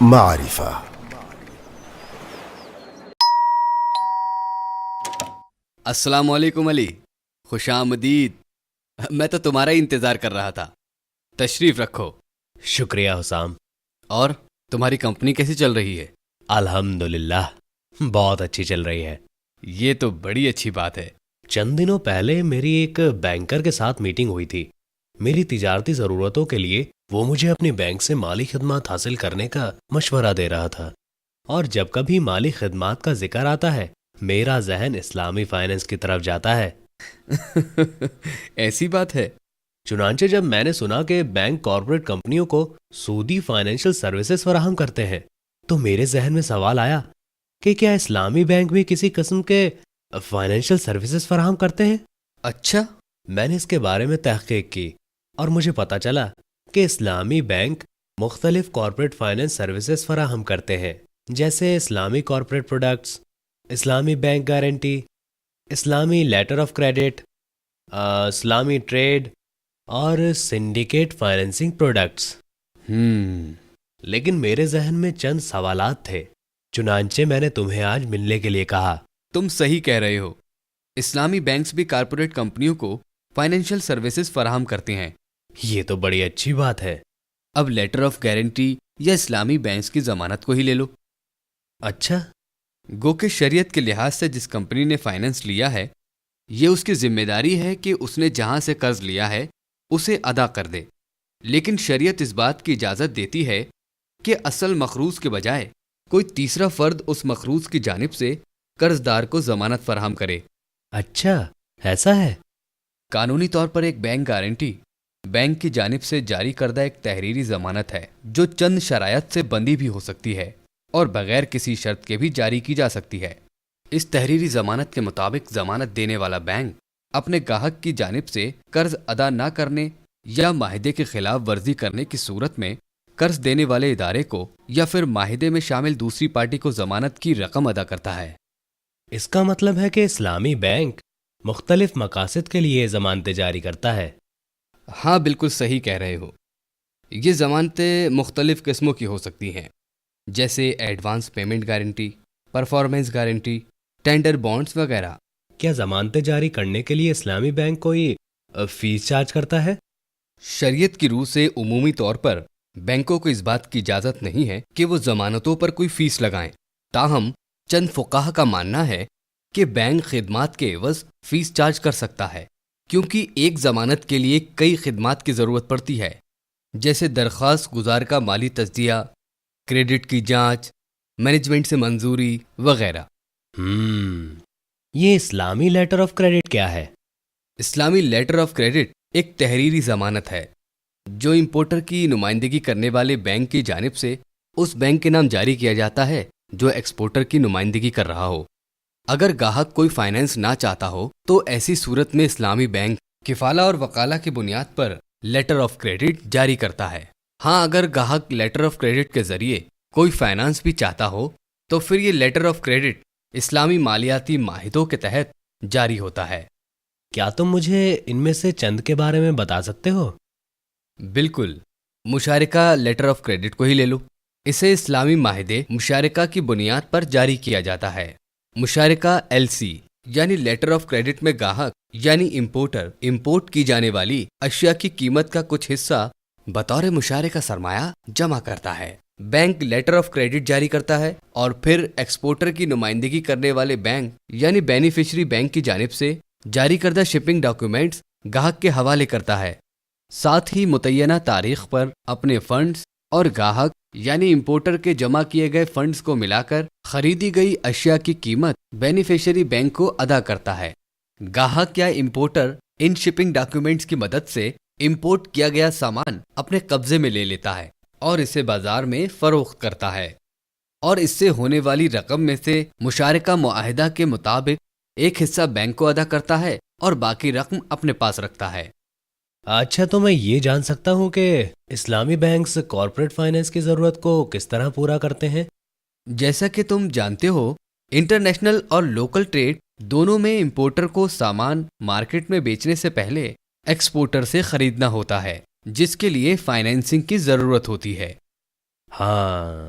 معرفة. السلام علیکم علی، خوش آمدید. میں تو تمہارا ہی انتظار کر رہا تھا. تشریف رکھو. شکریہ حسام. اور تمہاری کمپنی کیسی چل رہی ہے؟ الحمدللہ بہت اچھی چل رہی ہے. یہ تو بڑی اچھی بات ہے. چند دنوں پہلے میری ایک بینکر کے ساتھ میٹنگ ہوئی تھی. میری تجارتی ضرورتوں کے لیے وہ مجھے اپنی بینک سے مالی خدمات حاصل کرنے کا مشورہ دے رہا تھا. اور جب کبھی مالی خدمات کا ذکر آتا ہے میرا ذہن اسلامی فائنینس کی طرف جاتا ہے. ایسی بات ہے؟ چنانچہ جب میں نے سنا کہ بینک کارپوریٹ کمپنیوں کو سودی فائنینشیل سروسز فراہم کرتے ہیں تو میرے ذہن میں سوال آیا کہ کیا اسلامی بینک بھی کسی قسم کے فائنینشیل سروسز فراہم کرتے ہیں؟ اچھا. میں نے اس کے بارے میں تحقیق کی اور مجھے پتہ چلا کہ اسلامی بینک مختلف کارپوریٹ فائنینس سروسز فراہم کرتے ہیں، جیسے اسلامی کارپوریٹ پروڈکٹس، اسلامی بینک گارنٹی، اسلامی لیٹر آف کریڈٹ، اسلامی ٹریڈ اور سنڈیکیٹ فائنینسنگ پروڈکٹس. لیکن میرے ذہن میں چند سوالات تھے، چنانچہ میں نے تمہیں آج ملنے کے لیے کہا. تم صحیح کہہ رہے ہو. اسلامی بینکس بھی کارپوریٹ کمپنیوں کو فائنینشیل سروسز فراہم کرتے ہیں. یہ تو بڑی اچھی بات ہے. اب لیٹر آف گارنٹی یا اسلامی بینکس کی ضمانت کو ہی لے لو. اچھا. گو کہ شریعت کے لحاظ سے جس کمپنی نے فائنینس لیا ہے یہ اس کی ذمہ داری ہے کہ اس نے جہاں سے قرض لیا ہے اسے ادا کر دے. لیکن شریعت اس بات کی اجازت دیتی ہے کہ اصل مقروض کے بجائے کوئی تیسرا فرد اس مقروض کی جانب سے قرض دار کو ضمانت فراہم کرے. اچھا ایسا ہے. قانونی طور پر ایک بینک گارنٹی بینک کی جانب سے جاری کردہ ایک تحریری ضمانت ہے جو چند شرائط سے بندی بھی ہو سکتی ہے اور بغیر کسی شرط کے بھی جاری کی جا سکتی ہے. اس تحریری ضمانت کے مطابق ضمانت دینے والا بینک اپنے گاہک کی جانب سے قرض ادا نہ کرنے یا معاہدے کی خلاف ورزی کرنے کی صورت میں قرض دینے والے ادارے کو یا پھر معاہدے میں شامل دوسری پارٹی کو ضمانت کی رقم ادا کرتا ہے. اس کا مطلب ہے کہ اسلامی بینک مختلف مقاصد کے لیے ضمانتیں جاری کرتا ہے. ہاں بالکل صحیح کہہ رہے ہو. یہ ضمانتیں مختلف قسموں کی ہو سکتی ہیں، جیسے advance payment guarantee, performance guarantee, tender bonds وغیرہ. کیا ضمانتیں جاری کرنے کے لیے اسلامی بینک کوئی فیس چارج کرتا ہے؟ شریعت کی روح سے عمومی طور پر بینکوں کو اس بات کی اجازت نہیں ہے کہ وہ ضمانتوں پر کوئی فیس لگائیں. تاہم چند فقہا کا ماننا ہے کہ بینک خدمات کے عوض فیس چارج کر سکتا ہے، کیونکہ ایک ضمانت کے لیے کئی خدمات کی ضرورت پڑتی ہے، جیسے درخواست گزار کا مالی تجزیہ، کریڈٹ کی جانچ، مینجمنٹ سے منظوری وغیرہ. یہ اسلامی لیٹر آف کریڈٹ کیا ہے؟ اسلامی لیٹر آف کریڈٹ ایک تحریری ضمانت ہے جو امپورٹر کی نمائندگی کرنے والے بینک کی جانب سے اس بینک کے نام جاری کیا جاتا ہے جو ایکسپورٹر کی نمائندگی کر رہا ہو. اگر گاہک کوئی فائنینس نہ چاہتا ہو تو ایسی صورت میں اسلامی بینک کفالہ اور وکالہ کی بنیاد پر لیٹر آف کریڈٹ جاری کرتا ہے. ہاں اگر گاہک لیٹر آف کریڈٹ کے ذریعے کوئی فائنانس بھی چاہتا ہو تو پھر یہ لیٹر آف کریڈٹ اسلامی مالیاتی معاہدوں کے تحت جاری ہوتا ہے. کیا تم مجھے ان میں سے چند کے بارے میں بتا سکتے ہو؟ بالکل. مشارکہ لیٹر آف کریڈٹ کو ہی لے لو. اسے اسلامی معاہدے مشارکہ کی بنیاد پر جاری کیا جاتا ہے. مشارکہ LC یعنی لیٹر آف کریڈٹ میں گاہک یعنی امپورٹر امپورٹ کی جانے والی اشیاء کی قیمت کا کچھ حصہ بطور مشارکہ سرمایہ جمع کرتا ہے. بینک لیٹر آف کریڈٹ جاری کرتا ہے اور پھر ایکسپورٹر کی نمائندگی کرنے والے بینک یعنی بینیفیشری بینک کی جانب سے جاری کردہ شپنگ ڈاکیومنٹس گاہک کے حوالے کرتا ہے. ساتھ ہی متعینہ تاریخ پر اپنے فنڈز اور گاہک یعنی امپورٹر کے جمع کیے گئے فنڈز کو ملا کر خریدی گئی اشیاء کی قیمت بینیفیشری بینک کو ادا کرتا ہے. گاہک یا امپورٹر ان شپنگ ڈاکیومنٹس کی مدد سے امپورٹ کیا گیا سامان اپنے قبضے میں لے لیتا ہے اور اسے بازار میں فروخت کرتا ہے، اور اس سے ہونے والی رقم میں سے مشارکہ معاہدہ کے مطابق ایک حصہ بینک کو ادا کرتا ہے اور باقی رقم اپنے پاس رکھتا ہے. اچھا، تو میں یہ جان سکتا ہوں کہ اسلامی بینکس کارپوریٹ فائنینس کی ضرورت کو کس طرح پورا کرتے ہیں؟ جیسا کہ تم جانتے ہو انٹرنیشنل اور لوکل ٹریڈ دونوں میں امپورٹر کو سامان مارکیٹ میں بیچنے سے پہلے ایکسپورٹر سے خریدنا ہوتا ہے، جس کے لیے فائنینسنگ کی ضرورت ہوتی ہے. ہاں،